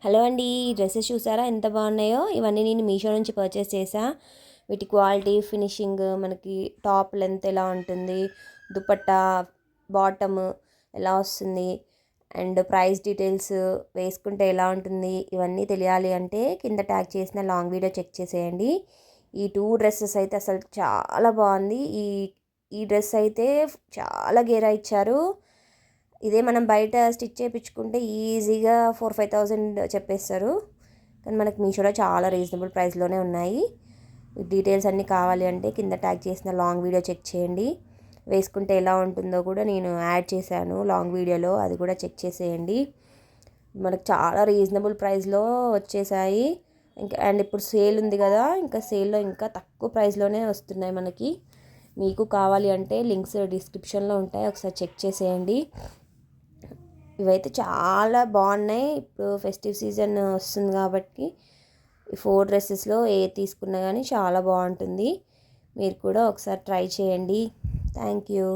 Hello అండి, ఈ dresses చూసారా ఎంత బాగున్నాయో. ఇవన్నీ నేను మీషో నుంచి పర్చేస్ చేసా. వీటి క్వాలిటీ, ఫినిషింగ్, మనకి టాప్ లెంత్ ఎలా ఉంటుంది, దుపట్టా, బాటమ్ ఎలా వస్తుంది, అండ్ ప్రైస్ డీటెయిల్స్, వేసుకుంటే ఎలా ఉంటుంది, ఇవన్నీ తెలియాలి అంటే కింద ట్యాగ్ చేసిన లాంగ్ వీడియో చెక్ చేసేయండి. ఈ టూ డ్రెస్సెస్ అయితే అసలు చాలా బాగుంది. ఈ ఈ డ్రెస్ అయితే చాలా గేరా ఇచ్చారు. ఇదే మనం బయట స్టిచ్ చేయించుకుంటే ఈజీగా 4-5 thousand చెప్పేస్తారు. కానీ మనకి మీషోలో చాలా రీజనబుల్ ప్రైస్లోనే ఉన్నాయి. డీటెయిల్స్ అన్నీ కావాలి అంటే కింద ట్యాగ్ చేసిన లాంగ్ వీడియో చెక్ చేయండి. వేసుకుంటే ఎలా ఉంటుందో కూడా నేను యాడ్ చేశాను లాంగ్ వీడియోలో, అది కూడా చెక్ చేసేయండి. మనకు చాలా రీజనబుల్ ప్రైస్లో వచ్చేసాయి. ఇంకా అండ్ ఇప్పుడు సేల్ ఉంది కదా, ఇంకా సేల్లో ఇంకా తక్కువ ప్రైస్లోనే వస్తున్నాయి మనకి. మీకు కావాలి అంటే లింక్స్ డిస్క్రిప్షన్లో ఉంటాయి, ఒకసారి చెక్ చేసేయండి. ఇవైతే చాలా బాగున్నాయి. ఇప్పుడు ఫెస్టివ్ సీజన్ వస్తుంది కాబట్టి ఈ 4 డ్రెస్సెస్లో ఏ తీసుకున్నా కానీ చాలా బాగుంటుంది. మీరు కూడా ఒకసారి ట్రై చేయండి. Thank you.